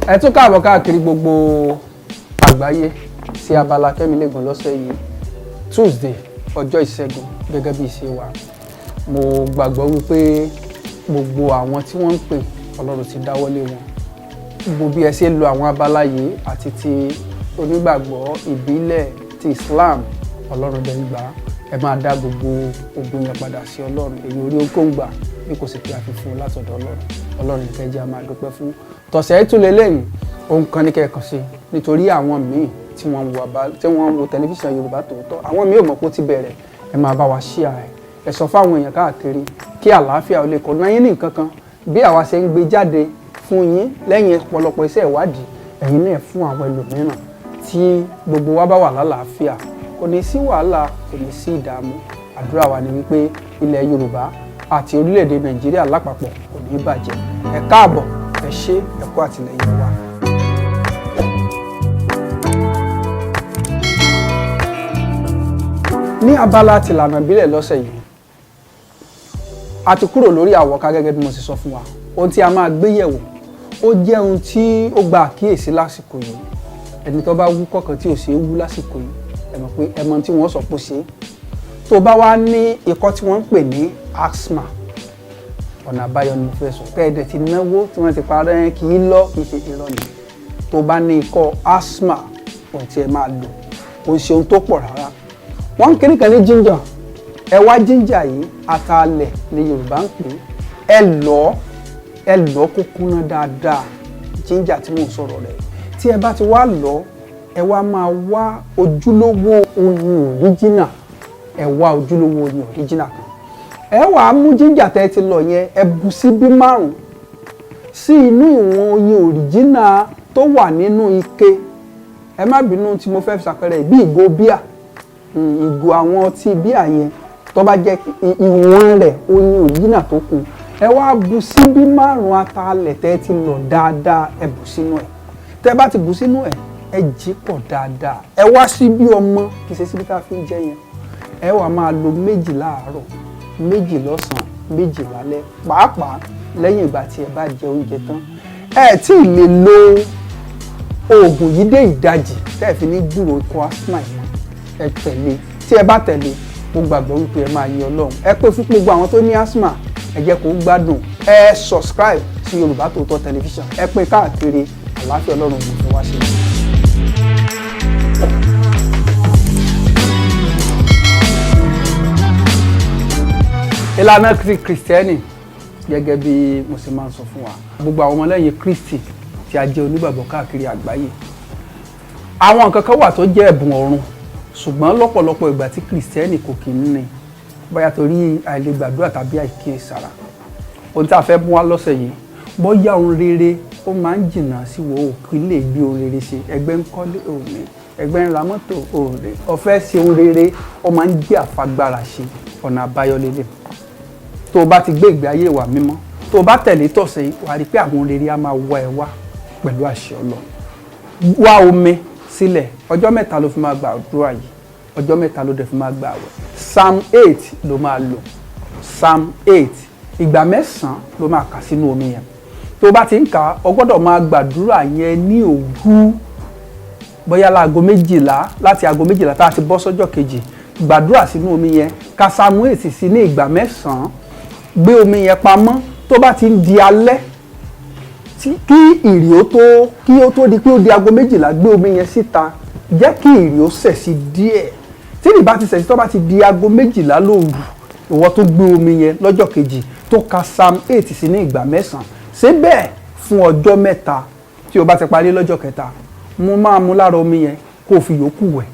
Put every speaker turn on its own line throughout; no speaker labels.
ẹ tún káàbọ̀ káàkiri gbogbo àgbáyé sí abala Kẹ́milégùn lọ́sẹ̀ yìí Tuesday ọjọ́ ìṣẹ́gun gẹ́gẹ́ bí ìṣe wa. Mo gbàgbọ́ wípé gbogbo àwọn tí wọ́n ń pè Ọlọ́run ti dáwọ́lé wọn. Gbogbo bí ẹ ṣe lo àwọn abala yìí àti ti onígbàgbọ́ ìbílẹ̀ ti Islam Ọlọ́run dẹ̀ ń gbà. Ẹ máa dá gbogbo ogun yẹn padà sí Ọlọ́run. Èyí orí okòǹgbà bí kò sì pé àfihàn látọ̀dọ̀ Ọlọ́run. Ọlọ́run ìfẹ́ jẹ́ a máa dúpẹ́ fún. Tọ̀sẹ̀ tún lélẹ́yìn ohun kan ní kẹ́ẹ̀kan sí nítorí àwọn míì tí wọ́n ń wo tẹlifíṣàn Yorùbá Tòótọ́. Àwọn míì ò mọ̀ pé ó ti bẹ̀rẹ̀. Ẹ máa bá wa share ẹ sọ fáwọn èèyàn káàkiri kí àlàáfíà ó lè kọ́ náà yín ní nǹkan kan bí àwa ṣe ń gbé jáde fún yín lẹ́yìn ọ̀pọ̀lọpọ̀ iṣẹ́ ìwádìí ẹ̀yin náà fún àwọn ẹlòmíràn tí gbogbo wa bá wà lálàáfíà kò ní sí wàhálà kò ní sí ìdààmú. Àdúrà wa ni wípé ilẹ̀ Yorùbá àti orílẹ̀-èdè Nàìjíríà lápapọ̀ kò ní bàjẹ́. Ẹ káàbọ̀ ẹ ṣé ẹ kú àtìlẹ́yìn wa. Ní abala tìlànà ìbílẹ̀ lọ́sẹ̀ yìí a ti kúrò lórí àwọ̀ká gẹ́gẹ́ bí mo ti sọ fún wa. Ohun tí a máa gbé yẹ̀wò ó jẹ́ ohun tí ó gba àkíyèsí lásìkò yìí. Ẹni tó bá wú kọ̀ọ̀kan tí ò ṣe é wú lásìkò yìí ẹ mọ̀ pé ẹ mọ̀ tí wọ́n sọ pé ṣe. Tó bá wá ní ikọ́ tí wọ́n ń pè ní asthma ọ̀nà àbáyọ ni mo fẹ́ sọ. Kẹ́ẹ̀dẹ̀ ti náwó tí wọ́n ti parẹ́ kì í lọ kì í ṣe irọ́ ni. Tó bá ní ikọ́ asthma ohun tí ẹ máa lò kò ṣe ohun tó pọ̀ rárá. Wọ́n ń kiri kan ní ginger. Ẹ wá ginger yìí atalẹ̀ ní Yorùbá ń pè ẹ lọ kó kúnná dáadáa ginger tí mò ń sọ̀rọ̀ rẹ̀. Tí ẹ bá ti wá lọ ẹ wá máa wá ojúlówó oyin original ẹ wá ojúlówó oyin original kan. Ẹ wá mú ginger tẹ́ ti lọ yẹn ẹ bù síbí 5 sí inú ìwọ̀n oyin original tó wà nínú ike. Ẹ má bínú tí mo fẹ́ fi ṣàpẹẹrẹ bí ìgò bíà ìgò àwọn ọtí bíà yẹn tó bá jẹ́ ìwọ̀n rẹ̀ oyin original tó kù ẹ wá bù síbí 5 atalẹ̀ tẹ́ ti lọ dáadáa ẹ bù sínú ẹ̀. Tẹ́ bá ti bù sínú ẹ̀ ẹ jí pọ̀ dáadáa ẹ wá síbí ọmọ kì í ṣe síbí tá a fi ń jẹ yẹn. Ẹ wá máa lo 2 láàárọ̀ 2 lọ́sàn-án 2 lálẹ́ pàápàá lẹ́yìn ìgbà tí ẹ bá jẹ oúnjẹ tán. Ẹ tí ì lè lo oògùn yìí dé ìdajì tẹ́ ẹ fi ní gbúròó ikọ́ asthma yìí ẹ tẹ̀lé. Tí ẹ bá tẹ̀lé mo gbàgbọ́ wípé ẹ máa yin Ọlọ́run. Ẹ pé fún gbogbo àwọn tó ní asthma ẹ jẹ́ kó gbádùn. Ẹ subscribe sí Yorùbá Tòótọ́ tẹlifíṣàn. Ẹ pé káàkiri àlàáfíà Ọlọ́run kò fún wa ṣe. Ìlànà Kristẹni gẹ́gẹ́ bí mo ṣe máa ń sọ fún wa gbogbo àwọn ọmọlẹ́yìn Kristi tí a jẹ́ onígbàgbọ́ káàkiri àgbáyé àwọn nǹkan kan wà tó jẹ́ ẹ̀bùn ọ̀run ṣùgbọ́n lọ́pọ̀lọpọ̀ ìgbà tí Kristẹni kò kì í ní bóyá torí àìlègbàdúrà tàbí àìkíyèsára. Ohun tí a fẹ́ mú wá lọ́sẹ̀ yìí bóyá ohun rere ó máa ń jìnnà sí wo òkú lè gbé ohun rere ṣe. Ẹgbẹ́ ń kọ́lé òní ẹgbẹ́ ń ra mọ́tò òní ọ̀fẹ́ ṣe ohun rere ó máa ń gbé àfagbára ṣe. Ọ̀nà àbáyọ lélẹ̀ tó o bá ti gbé ìgbé ayé ìwà mímọ́ tó o bá tẹ̀lé tọ̀sẹ̀ yìí wàá rí pé àwọn rere á máa wá ẹ wá pẹ̀lú àṣẹ Ọlọ́run. Wá omi sílẹ̀ ọjọ́ 3 ló fi máa gba àdúrà yìí ọjọ́ 3 ló dẹ̀ fi máa gba àwẹ̀. Psalm 8 ló máa lò Psalm 8 ìgbà 9 ló máa kà sínú omi yẹn. Tó o bá ti ń kà ọ gbọ́dọ̀ máa gbàdúrà yẹn ní òru bóyá láago 12 láti aago 12 tá a ti bọ́ sọ́jọ́ kejì gbàdúrà sínú omi yẹn ka Psalm 8 sí ní ìgbà 9 gbé omi yẹn pamọ́. Tó bá ti ń di alẹ́ kí ìrì ó tó di pé ó di aago 12 gbé omi yẹn síta jẹ́ kí ìrì ó sẹ̀ sí díẹ̀. Tí ìrì bá ti sẹ̀ sí tó bá ti di aago 12 lóru ìwọ tó gbé omi yẹn lọ́jọ́ kejì tó ka Psalm 8 sí ní ìgbà 9 ṣe bẹ́ẹ̀ fún ọjọ́ 3 tí o bá ti parí lọ́jọ́ kẹta mo máa mu lára omi yẹn kó o fi yòókù wẹ̀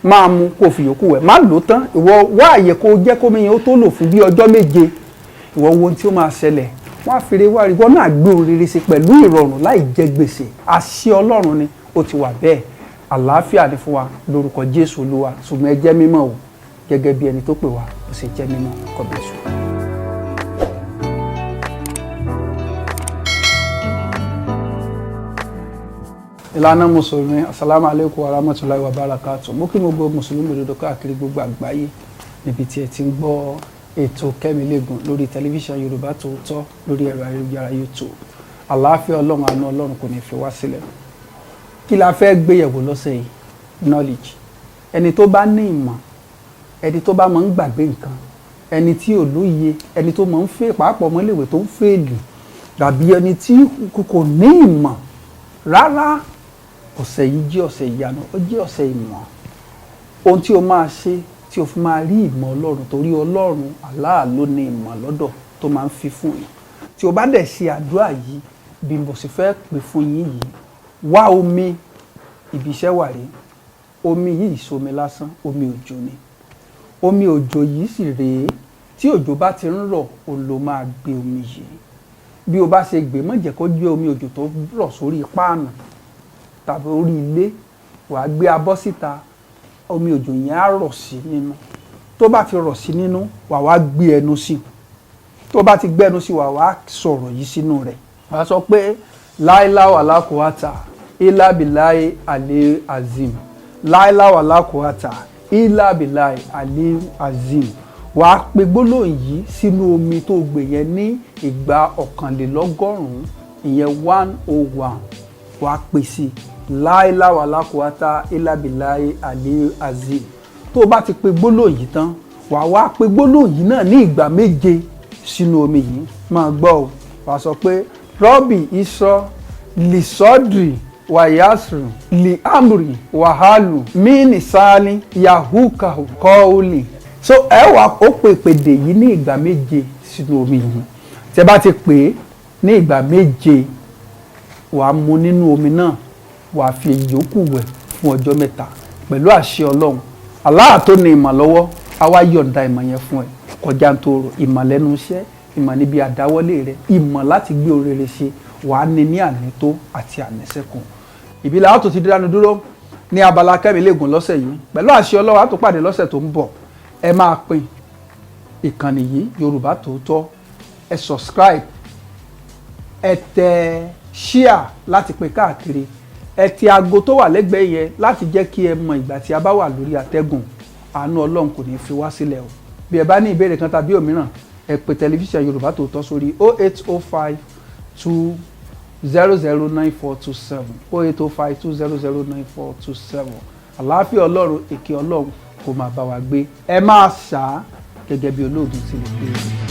máa mu kó o fi yòókù wẹ̀ má lò tán ìwọ wá àyè kó o jẹ́ kó omi yẹn ó tó lò fún bí ọjọ́ 7 ìwọ wo ohun tí ó máa ṣẹlẹ̀ wọ́n á fèrè wá rí wọ́n náà gbé ohun rere ṣe pẹ̀lú ìrọ̀rùn láì jẹ gbèsè. Àṣẹ Ọlọ́run ni ó ti wà bẹ́ẹ̀. Àlàáfíà ni fún wa lórúkọ Jésù Olúwa ṣùgbọ́n ẹ jẹ́ mímọ́ o gẹ́gẹ́ bí ẹni tó pè wá ó sì jẹ́ mímọ́ kọ́bẹ̀sù. Ìlànà Mùsùlùmí Assalamu alaikum wa rahmatullahi wa barakatuh. Mo kí gbogbo Mùsùlùmí òdodo káàkiri gbogbo àgbáyé níbi tí ẹ ti ń gbọ́ ètò Kẹ́milégùn lórí tẹlifíṣàn Yorùbá Tòótọ́ lórí ẹ̀rọ ayélujára YouTube. àlàáfíà ọlọ́run àánú ọlọ́run kò ní fi wá sílẹ̀. Kí la fẹ́ gbé yẹ̀wò lọ́sẹ̀ yìí? Knowledge. Ẹni tó bá ní ìmọ̀, ẹni tó bá máa ń gbàgbé nǹkan, ẹni tí ò lóye, ẹni tó máa ń fẹ́ pàápàá ọmọléèwé tó ń fẹ́ẹ̀lì, tàbí ẹni tí kò ní ìmọ̀ rárá, ọ̀sẹ̀ yìí jẹ́ ọ̀sẹ̀ ìyanu, ó jẹ́ ọ̀sẹ̀ ìmọ̀. Ohun tí o máa ṣe tí o fi máa rí ìmọ̀ ọlọ́run, torí ọlọ́run Allah ló ní ìmọ̀ lọ́dọ̀ tó máa ń fi fún yín. Tí o bá dẹ̀ ṣe àdúrà yìí bí mo sì fẹ́ pè fún yín yìí, wá omi, ibi iṣẹ́ wà rí, omi yìí ìsomi lásán, omi òjò ni. Omi òjò yìí sì rèé, tí òjò bá ti ń rọ̀ òun ló máa gbé omi yìí. Bí o bá ṣe gbé, má jẹ́ kó jẹ́ omi òjò tó rọ̀ sórí páànù tàbí orí ilé, wàá gbé abọ́ síta, omi òjò yẹn á rọ̀ sí nínú. Tó bá ti rọ̀ sí nínú, wàá wá gbé ẹnu sí. Tó bá ti gbẹ́nu sí, wàá wá sọ̀rọ̀ yìí sínú rẹ̀. Wàá sọ pé láìláwà wala quwata illa billahi ali azim, láìláwà wala quwata illa billahi ali azim. Wàá pe gbólóhùn yìí sínú omi tó gbé yẹn ní ìgbà 1,100, ìyẹn 101. Wàá pè sí láìláwà wala quwata illa billahi ali azim. Tó bá ti pe gbólóhùn yìí tán, wàá wá pe gbólóhùn yìí náà ní ìgbà 7 sínú omi yìí. Máa gbọ́ o. Wàá sọ pé rọ́bì iṣọ́ lisọ́dì wàyásù li amri wàhálù mini sali yahuka kọ́ọ̀lì. So ẹ wà ó pè pèdè yìí ní ìgbà 7 sínú omi yìí. Tẹ́ bá ti pè é ní ìgbà 7, wàá mu nínú omi náà, wàá fi ìyókù wẹ̀ fún ọjọ́ 3 pẹ̀lú àṣẹ Ọlọ́run. Allah tó ní ìmọ̀ lọ́wọ́, á wá yọ̀ǹda ìmọ̀ yẹn fún ẹ kọjá ń tóró. Ìmọ̀ lẹ́nu iṣẹ́, ìmọ̀ níbi àdáwọ́lé rẹ, ìmọ̀ láti gbé orere ṣe, wàá ní ànító àti àníṣẹ́kùn. Ibi la tó ti dánu dúró ní abala Kẹ́mi Léègùn lọ́sẹ̀ yìí. Pẹ̀lú àṣẹ Ọlọ́run, á tó pàdé lọ́sẹ̀ tó ń bọ̀. Ẹ máa pín ìkànnì yìí Yorùbá Tòótọ́, ẹ subscribe, ẹ tẹ share láti pín káàkiri, ẹ tẹ aago tó wà lẹ́gbẹ̀ẹ́ yẹn láti jẹ́ kí ẹ mọ ìgbà tí a bá wà lórí àtẹ́gùn. Àánú Ọlọ́run kò ní fi wá sílẹ̀ o. Bí ẹ bá ní ìbéèrè kan tàbí òmíràn, ẹ pè tẹlifíṣàn Yorùbá Tòótọ́ sórí 0805 2009427 0805 2009427. Àlàáfíà Ọlọ́run, ìkẹ́ Ọlọ́run kó máa bá wa gbé. Ẹ máa ṣá gẹ́gẹ́ bí olóògùn ti lè gbé.